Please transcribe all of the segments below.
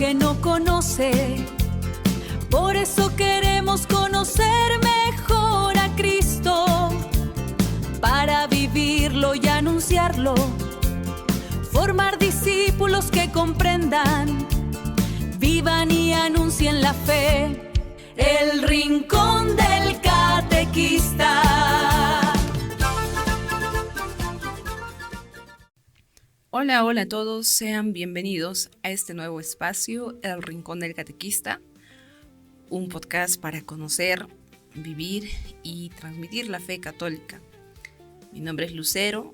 que no conoce. Por eso queremos conocer mejor a Cristo, para vivirlo y anunciarlo, formar discípulos que comprendan, vivan y anuncien la fe. El Rincón del Catequista. Hola a todos, sean bienvenidos a este nuevo espacio, El Rincón del Catequista, un podcast para conocer, vivir y transmitir la fe católica. Mi nombre es Lucero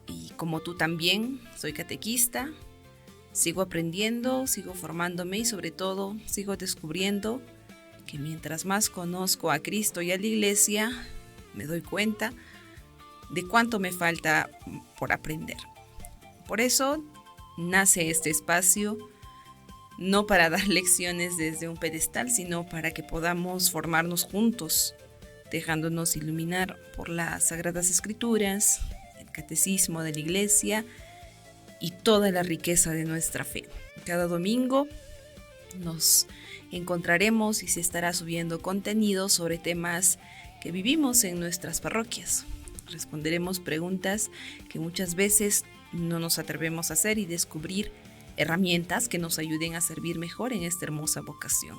y como tú también soy catequista, sigo aprendiendo, sigo formándome y sobre todo sigo descubriendo que mientras más conozco a Cristo y a la Iglesia, me doy cuenta de cuánto me falta por aprender. Por eso nace este espacio, no para dar lecciones desde un pedestal, sino para que podamos formarnos juntos, dejándonos iluminar por las Sagradas Escrituras, el Catecismo de la Iglesia y toda la riqueza de nuestra fe. Cada domingo nos encontraremos y se estará subiendo contenido sobre temas que vivimos en nuestras parroquias. Responderemos preguntas que muchas veces no nos atrevemos a hacer y descubrir herramientas que nos ayuden a servir mejor en esta hermosa vocación.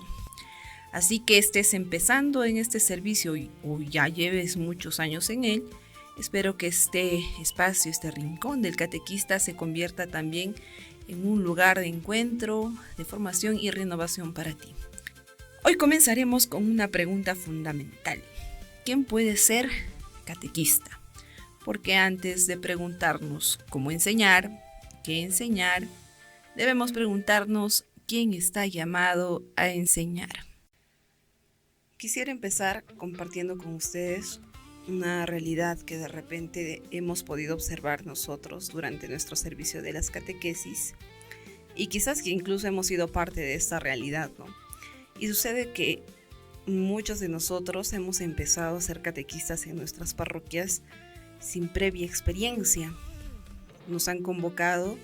Así que estés empezando en este servicio o ya lleves muchos años en él, espero que este espacio, este rincón del catequista se convierta también en un lugar de encuentro, de formación y renovación para ti. Hoy comenzaremos con una pregunta fundamental. ¿Quién puede ser catequista? Porque antes de preguntarnos cómo enseñar, qué enseñar, debemos preguntarnos quién está llamado a enseñar. Quisiera empezar compartiendo con ustedes una realidad que de repente hemos podido observar nosotros durante nuestro servicio de las catequesis y quizás que incluso hemos sido parte de esta realidad, ¿no? Y sucede que muchos de nosotros hemos empezado a ser catequistas en nuestras parroquias sin previa experiencia. Nos han convocado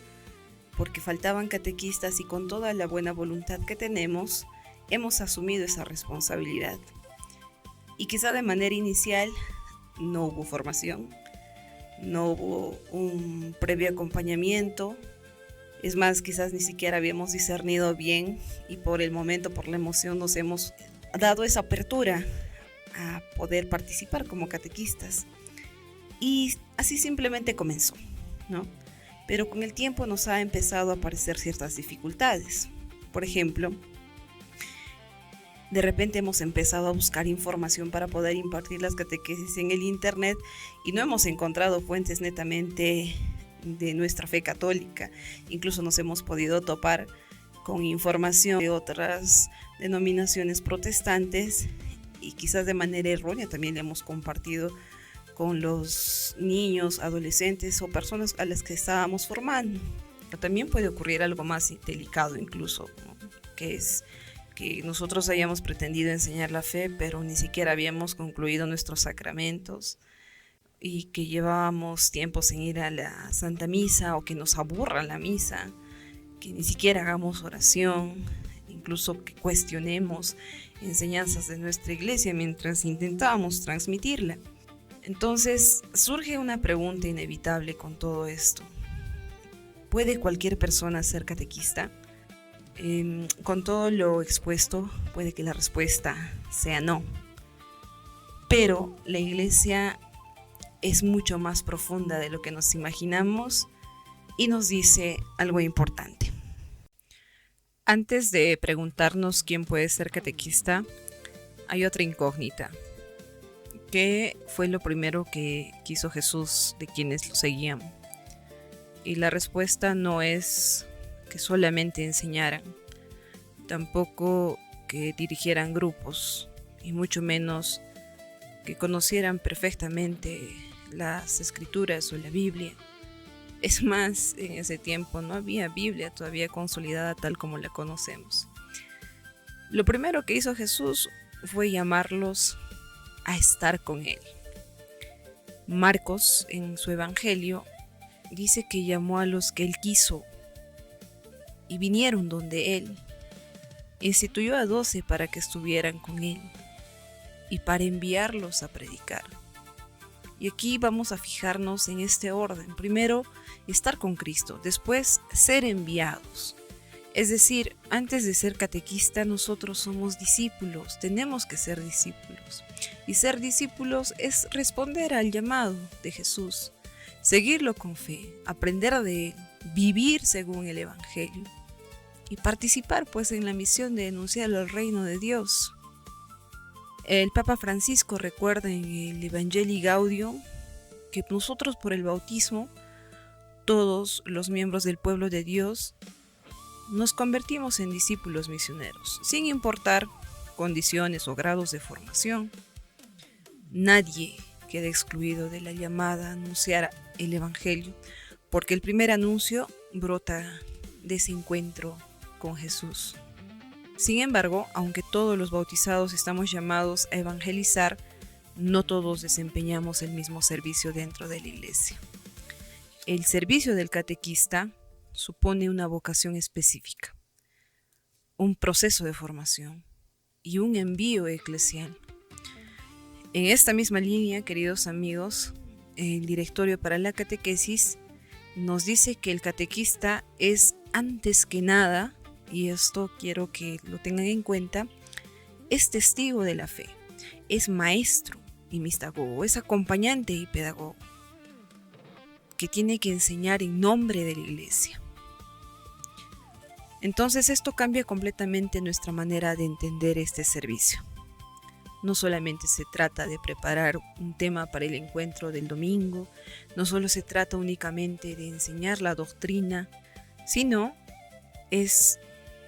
porque faltaban catequistas y con toda la buena voluntad que tenemos, hemos asumido esa responsabilidad. Y quizá de manera inicial no hubo formación, no hubo un previo acompañamiento. Es más, quizás ni siquiera habíamos discernido bien y por el momento, por la emoción, nos hemos dado esa apertura a poder participar como catequistas. Y así simplemente comenzó, ¿no? Pero con el tiempo nos ha empezado a aparecer ciertas dificultades. Por ejemplo, de repente hemos empezado a buscar información para poder impartir las catequesis en el internet y no hemos encontrado fuentes netamente de nuestra fe católica. Incluso nos hemos podido topar con información de otras denominaciones protestantes y quizás de manera errónea también le hemos compartido con los niños, adolescentes o personas a las que estábamos formando. Pero también puede ocurrir algo más delicado incluso, ¿no? Que es que nosotros hayamos pretendido enseñar la fe, pero ni siquiera habíamos concluido nuestros sacramentos y que llevábamos tiempo sin ir a la Santa Misa o que nos aburra la misa, que ni siquiera hagamos oración, incluso que cuestionemos enseñanzas de nuestra iglesia mientras intentábamos transmitirla. Entonces surge una pregunta inevitable con todo esto. ¿Puede cualquier persona ser catequista? Con todo lo expuesto, puede que la respuesta sea no. Pero la iglesia es mucho más profunda de lo que nos imaginamos y nos dice algo importante. Antes de preguntarnos quién puede ser catequista, hay otra incógnita. ¿Qué fue lo primero que quiso Jesús de quienes lo seguían? Y la respuesta no es que solamente enseñaran, tampoco que dirigieran grupos, y mucho menos que conocieran perfectamente las Escrituras o la Biblia. Es más, en ese tiempo no había Biblia todavía consolidada tal como la conocemos. Lo primero que hizo Jesús fue llamarlos a estar con Él. Marcos, en su Evangelio, dice que llamó a los que Él quiso y vinieron donde Él instituyó a 12 para que estuvieran con él y para enviarlos a predicar. Y aquí vamos a fijarnos en este orden. Primero, estar con Cristo, después ser enviados. Es decir, antes de ser catequista, nosotros somos discípulos, tenemos que ser discípulos. Y ser discípulos es responder al llamado de Jesús, seguirlo con fe, aprender de él, vivir según el Evangelio y participar pues en la misión de anunciar el reino de Dios. El Papa Francisco recuerda en el Evangelii Gaudium que nosotros por el bautismo, todos los miembros del pueblo de Dios, nos convertimos en discípulos misioneros, sin importar condiciones o grados de formación. Nadie queda excluido de la llamada a anunciar el Evangelio, porque el primer anuncio brota de ese encuentro con Jesús. Sin embargo, aunque todos los bautizados estamos llamados a evangelizar, no todos desempeñamos el mismo servicio dentro de la iglesia. El servicio del catequista supone una vocación específica, un proceso de formación y un envío eclesial. En esta misma línea, queridos amigos, el Directorio para la Catequesis nos dice que el catequista es antes que nada, y esto quiero que lo tengan en cuenta, es testigo de la fe, es maestro y mistagogo, es acompañante y pedagogo, que tiene que enseñar en nombre de la iglesia. Entonces esto cambia completamente nuestra manera de entender este servicio. No solamente se trata de preparar un tema para el encuentro del domingo, no solo se trata únicamente de enseñar la doctrina, sino es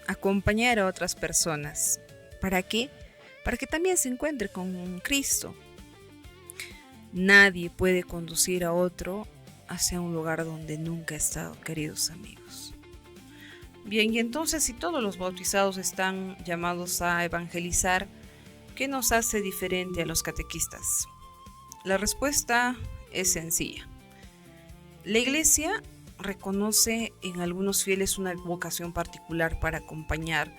acompañar a otras personas. ¿Para qué? Para que también se encuentre con Cristo. Nadie puede conducir a otro hacia un lugar donde nunca ha estado, queridos amigos. Bien, y entonces si todos los bautizados están llamados a evangelizar, ¿qué nos hace diferente a los catequistas? La respuesta es sencilla. La Iglesia reconoce en algunos fieles una vocación particular para acompañar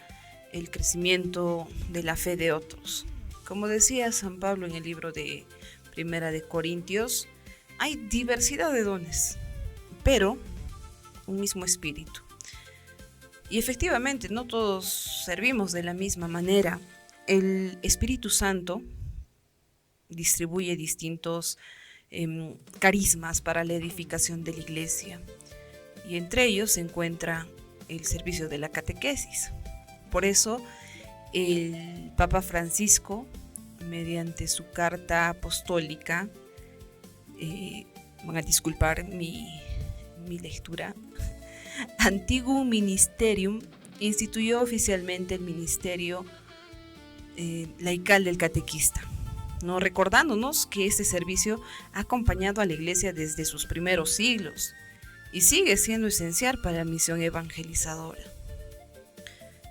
el crecimiento de la fe de otros. Como decía San Pablo en el libro de Primera de Corintios, hay diversidad de dones, pero un mismo espíritu. Y efectivamente, no todos servimos de la misma manera. El Espíritu Santo distribuye distintos carismas para la edificación de la iglesia, y entre ellos se encuentra el servicio de la catequesis. Por eso el Papa Francisco, mediante su carta apostólica, van a disculpar mi lectura, Antiguum Ministerium, instituyó oficialmente el ministerio laical del catequista, ¿no? Recordándonos que este servicio ha acompañado a la iglesia desde sus primeros siglos y sigue siendo esencial para la misión evangelizadora.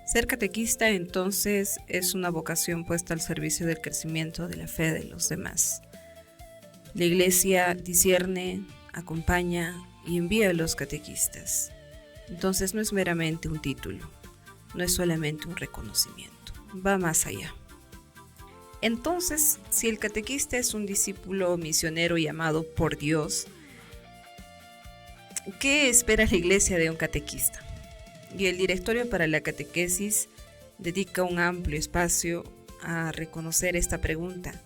Ser catequista entonces es una vocación puesta al servicio del crecimiento de la fe de los demás. La iglesia discierne, acompaña y envía a los catequistas. Entonces no es meramente un título, no es solamente un reconocimiento, va más allá. Entonces, si el catequista es un discípulo misionero llamado por Dios, ¿qué espera la iglesia de un catequista? Y el Directorio para la Catequesis dedica un amplio espacio a reconocer esta pregunta.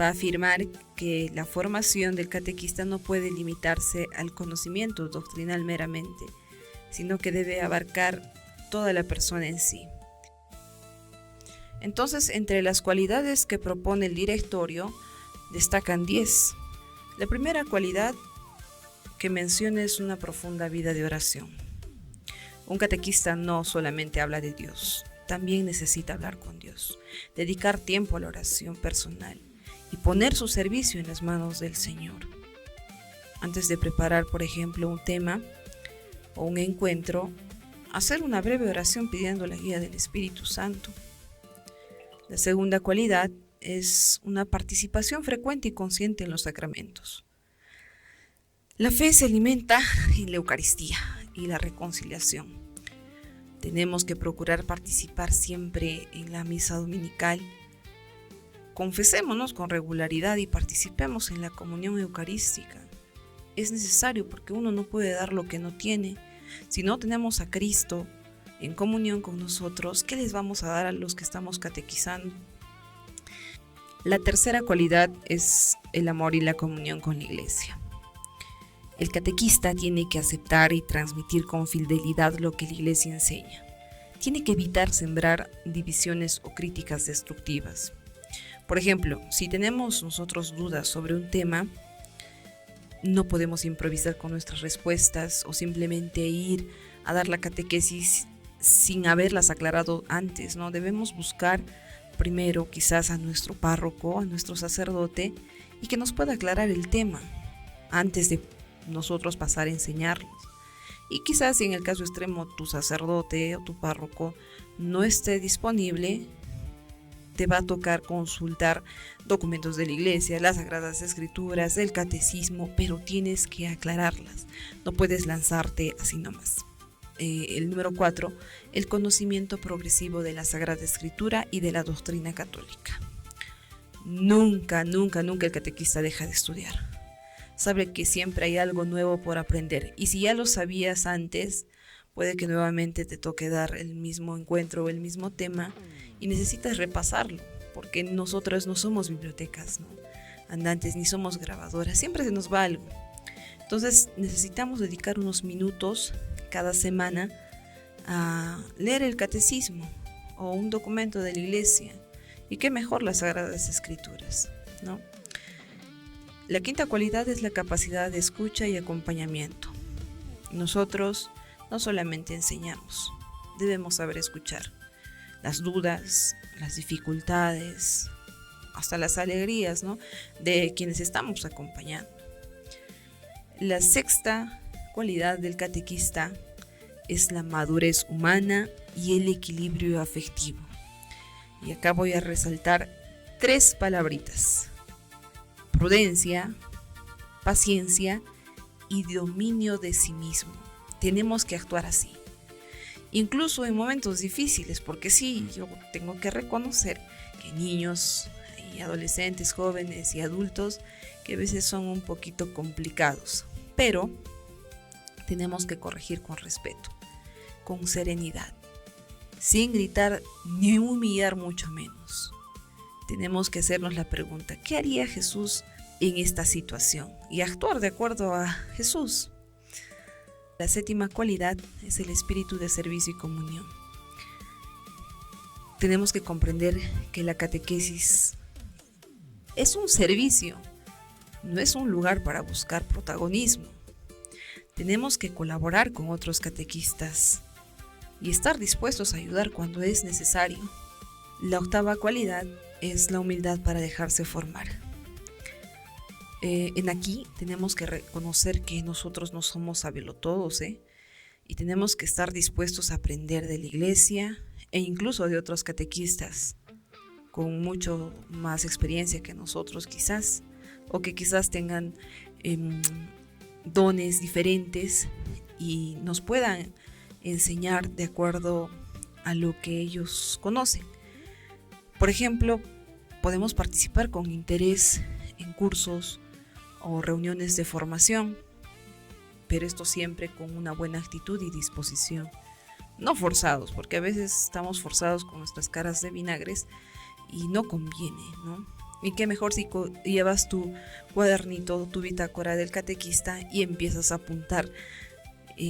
Va a afirmar que la formación del catequista no puede limitarse al conocimiento doctrinal meramente, sino que debe abarcar toda la persona en sí. Entonces, entre las cualidades que propone el Directorio, destacan 10. La primera cualidad que menciona es una profunda vida de oración. Un catequista no solamente habla de Dios, también necesita hablar con Dios, dedicar tiempo a la oración personal y poner su servicio en las manos del Señor. Antes de preparar, por ejemplo, un tema o un encuentro, hacer una breve oración pidiendo la guía del Espíritu Santo. La segunda cualidad es una participación frecuente y consciente en los sacramentos. La fe se alimenta en la Eucaristía y la reconciliación. Tenemos que procurar participar siempre en la misa dominical. Confesémonos con regularidad y participemos en la comunión eucarística. Es necesario porque uno no puede dar lo que no tiene. Si no tenemos a Cristo en comunión con nosotros, ¿qué les vamos a dar a los que estamos catequizando? La tercera cualidad es el amor y la comunión con la iglesia. El catequista tiene que aceptar y transmitir con fidelidad lo que la iglesia enseña. Tiene que evitar sembrar divisiones o críticas destructivas. Por ejemplo, si tenemos nosotros dudas sobre un tema, no podemos improvisar con nuestras respuestas o simplemente ir a dar la catequesis sin haberlas aclarado antes, ¿no? Debemos buscar primero quizás a nuestro párroco, a nuestro sacerdote, y que nos pueda aclarar el tema antes de nosotros pasar a enseñarlos. Y quizás si en el caso extremo tu sacerdote o tu párroco no esté disponible, te va a tocar consultar documentos de la iglesia, las Sagradas Escrituras, el catecismo, pero tienes que aclararlas. No puedes lanzarte así nomás. El número 4, el conocimiento progresivo de la Sagrada Escritura y de la doctrina católica. Nunca el catequista deja de estudiar. Sabe que siempre hay algo nuevo por aprender, y si ya lo sabías antes, puede que nuevamente te toque dar el mismo encuentro o el mismo tema y necesitas repasarlo, porque nosotros no somos bibliotecas, ¿no? Andantes, ni somos grabadoras, siempre se nos va algo. Entonces necesitamos dedicar unos minutos cada semana a leer el catecismo o un documento de la iglesia, y qué mejor las Sagradas Escrituras, ¿no? La quinta cualidad es la capacidad de escucha y acompañamiento. Nosotros no solamente enseñamos, debemos saber escuchar las dudas, las dificultades, hasta las alegrías, ¿no?, de quienes estamos acompañando. La sexta cualidad del catequista es la madurez humana y el equilibrio afectivo. Y acá voy a resaltar 3 palabritas: prudencia, paciencia y dominio de sí mismo. Tenemos que actuar así, incluso en momentos difíciles, porque sí, yo tengo que reconocer que niños y adolescentes, jóvenes y adultos que a veces son un poquito complicados, pero tenemos que corregir con respeto, con serenidad, sin gritar ni humillar mucho menos. Tenemos que hacernos la pregunta: ¿qué haría Jesús en esta situación? Y actuar de acuerdo a Jesús. La séptima cualidad es el espíritu de servicio y comunión. Tenemos que comprender que la catequesis es un servicio, no es un lugar para buscar protagonismo. Tenemos que colaborar con otros catequistas y estar dispuestos a ayudar cuando es necesario. La octava cualidad es la humildad para dejarse formar. En aquí tenemos que reconocer que nosotros no somos sabelotodos, y tenemos que estar dispuestos a aprender de la iglesia e incluso de otros catequistas con mucho más experiencia que nosotros quizás, o que quizás tengan dones diferentes y nos puedan enseñar de acuerdo a lo que ellos conocen. Por ejemplo, podemos participar con interés en cursos o reuniones de formación, pero esto siempre con una buena actitud y disposición, no forzados, porque a veces estamos forzados con nuestras caras de vinagres y no conviene, ¿no? Y qué mejor si llevas tu cuadernito, tu bitácora del catequista y empiezas a apuntar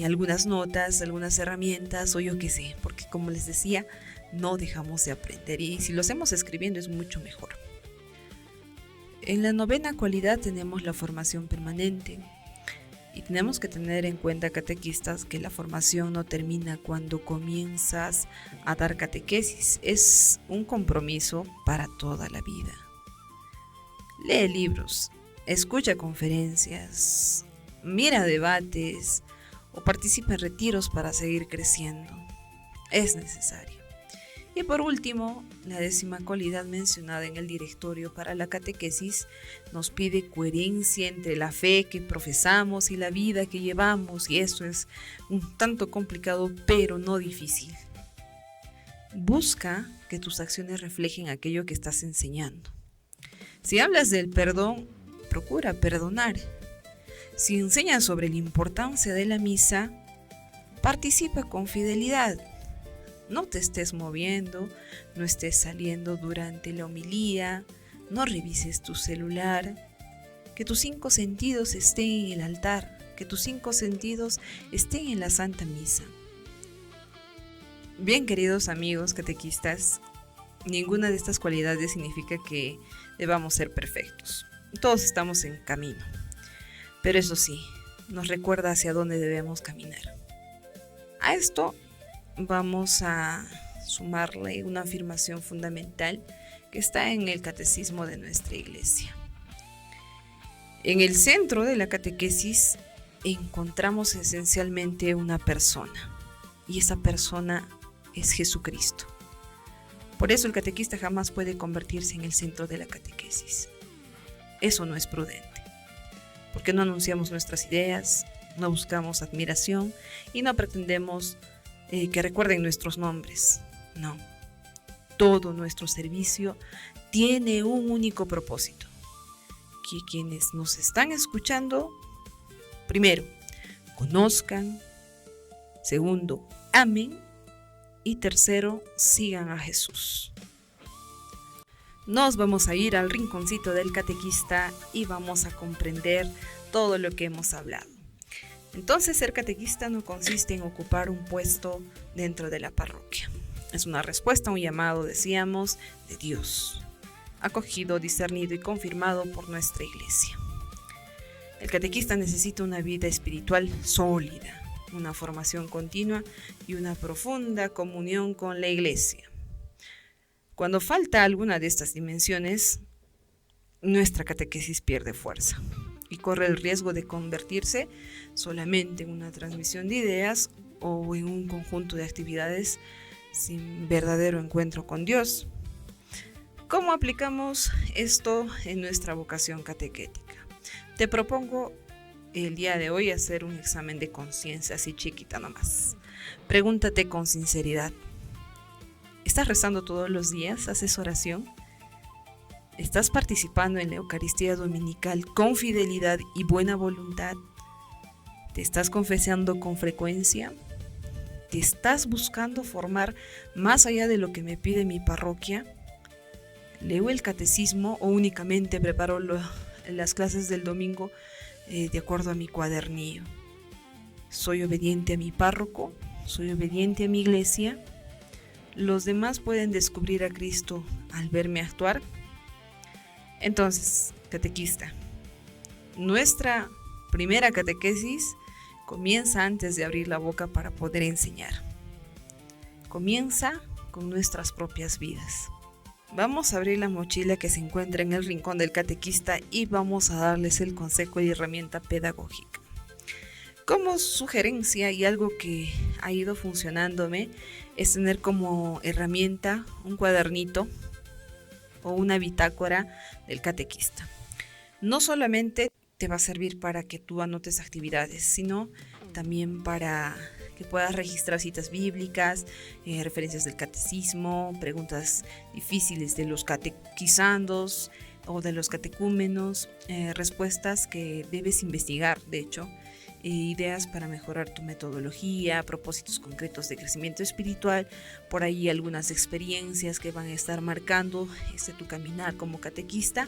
algunas notas, algunas herramientas o yo qué sé, porque como les decía, no dejamos de aprender, y si lo hacemos escribiendo es mucho mejor. En la novena cualidad tenemos la formación permanente, y tenemos que tener en cuenta, catequistas, que la formación no termina cuando comienzas a dar catequesis, es un compromiso para toda la vida. Lee libros, escucha conferencias, mira debates o participa en retiros para seguir creciendo. Es necesario. Y por último, la 10ª cualidad mencionada en el directorio para la catequesis nos pide coherencia entre la fe que profesamos y la vida que llevamos, y esto es un tanto complicado, pero no difícil. Busca que tus acciones reflejen aquello que estás enseñando. Si hablas del perdón, procura perdonar. Si enseñas sobre la importancia de la misa, participa con fidelidad. No te estés moviendo, no estés saliendo durante la homilía, no revises tu celular. Que tus 5 sentidos estén en el altar, que tus 5 sentidos estén en la Santa Misa. Bien, queridos amigos catequistas, ninguna de estas cualidades significa que debamos ser perfectos. Todos estamos en camino, pero eso sí, nos recuerda hacia dónde debemos caminar. A esto vamos a sumarle una afirmación fundamental que está en el catecismo de nuestra iglesia. En el centro de la catequesis encontramos esencialmente una persona, y esa persona es Jesucristo. Por eso el catequista jamás puede convertirse en el centro de la catequesis. Eso no es prudente, porque no anunciamos nuestras ideas, no buscamos admiración y no pretendemos que recuerden nuestros nombres. No, todo nuestro servicio tiene un único propósito: que quienes nos están escuchando, primero, conozcan; segundo, amen; y tercero, sigan a Jesús. Nos vamos a ir al rinconcito del catequista y vamos a comprender todo lo que hemos hablado. Entonces, ser catequista no consiste en ocupar un puesto dentro de la parroquia. Es una respuesta a un llamado, decíamos, de Dios, acogido, discernido y confirmado por nuestra iglesia. El catequista necesita una vida espiritual sólida, una formación continua y una profunda comunión con la iglesia. Cuando falta alguna de estas dimensiones, nuestra catequesis pierde fuerza y corre el riesgo de convertirse solamente en una transmisión de ideas o en un conjunto de actividades sin verdadero encuentro con Dios. ¿Cómo aplicamos esto en nuestra vocación catequética? Te propongo el día de hoy hacer un examen de conciencia, así chiquita nomás. Pregúntate con sinceridad: ¿estás rezando todos los días? ¿Haces oración? ¿Estás participando en la Eucaristía Dominical con fidelidad y buena voluntad? ¿Te estás confesando con frecuencia? ¿Te estás buscando formar más allá de lo que me pide mi parroquia? ¿Leo el catecismo o únicamente preparo las clases del domingo de acuerdo a mi cuadernillo? ¿Soy obediente a mi párroco? ¿Soy obediente a mi iglesia? ¿Los demás pueden descubrir a Cristo al verme actuar? Entonces, catequista, nuestra primera catequesis comienza antes de abrir la boca para poder enseñar. Comienza con nuestras propias vidas. Vamos a abrir la mochila que se encuentra en el rincón del catequista y vamos a darles el consejo y herramienta pedagógica. Como sugerencia, y algo que ha ido funcionándome, es tener como herramienta un cuadernito o una bitácora del catequista. No solamente te va a servir para que tú anotes actividades, sino también para que puedas registrar citas bíblicas, referencias del catecismo, preguntas difíciles de los catequizandos o de los catecúmenos, respuestas que debes investigar, de hecho, ideas para mejorar tu metodología, propósitos concretos de crecimiento espiritual, por ahí algunas experiencias que van a estar marcando tu caminar como catequista,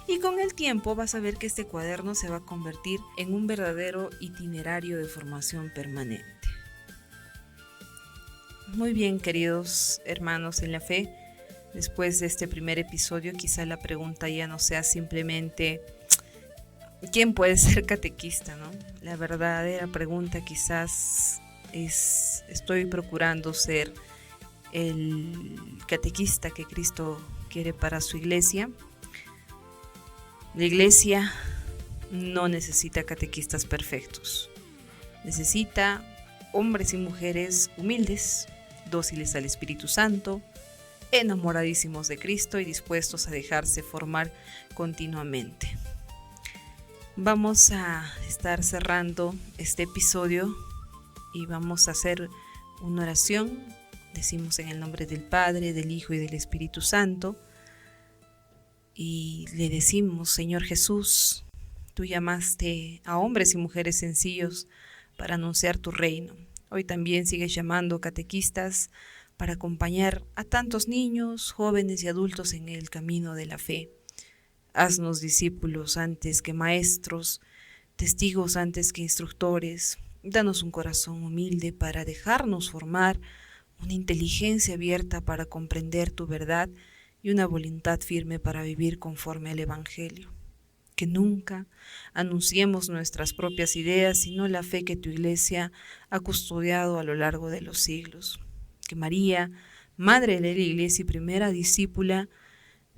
y con el tiempo vas a ver que este cuaderno se va a convertir en un verdadero itinerario de formación permanente. Muy bien, queridos hermanos en la fe, después de este primer episodio quizá la pregunta ya no sea simplemente ¿quién puede ser catequista?, ¿no? La verdadera pregunta quizás es: ¿estoy procurando ser el catequista que Cristo quiere para su iglesia? La iglesia no necesita catequistas perfectos. Necesita hombres y mujeres humildes, dóciles al Espíritu Santo, enamoradísimos de Cristo y dispuestos a dejarse formar continuamente. Vamos a estar cerrando este episodio y vamos a hacer una oración. Decimos en el nombre del Padre, del Hijo y del Espíritu Santo. Y le decimos: Señor Jesús, tú llamaste a hombres y mujeres sencillos para anunciar tu reino. Hoy también sigues llamando catequistas para acompañar a tantos niños, jóvenes y adultos en el camino de la fe. Haznos discípulos antes que maestros, testigos antes que instructores. Danos un corazón humilde para dejarnos formar, una inteligencia abierta para comprender tu verdad y una voluntad firme para vivir conforme al Evangelio. Que nunca anunciemos nuestras propias ideas, sino la fe que tu Iglesia ha custodiado a lo largo de los siglos. Que María, Madre de la Iglesia y primera discípula,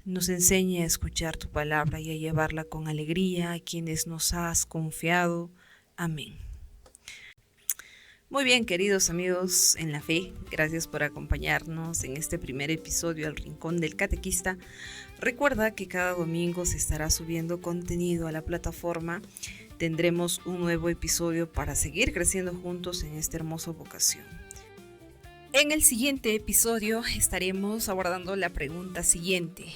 nos enseñe a escuchar tu palabra y a llevarla con alegría a quienes nos has confiado. Amén. Muy bien, queridos amigos en la fe, gracias por acompañarnos en este primer episodio del Rincón del Catequista. Recuerda que cada domingo se estará subiendo contenido a la plataforma. Tendremos un nuevo episodio para seguir creciendo juntos en esta hermosa vocación. En el siguiente episodio estaremos abordando la pregunta siguiente: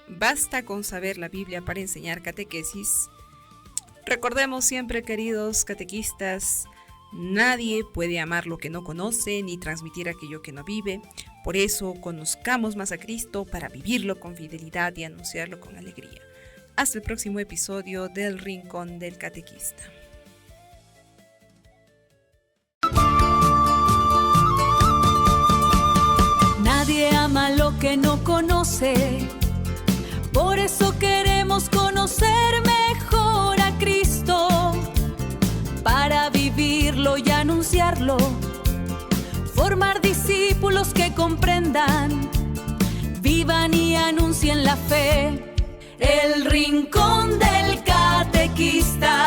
¿basta con saber la Biblia para enseñar catequesis? Recordemos siempre, queridos catequistas, nadie puede amar lo que no conoce ni transmitir aquello que no vive. Por eso, conozcamos más a Cristo para vivirlo con fidelidad y anunciarlo con alegría. Hasta el próximo episodio del Rincón del Catequista. Nadie ama lo que no conoce. Por eso queremos conocer mejor a Cristo, para vivirlo y anunciarlo, formar discípulos que comprendan, vivan y anuncien la fe. El Rincón del Catequista.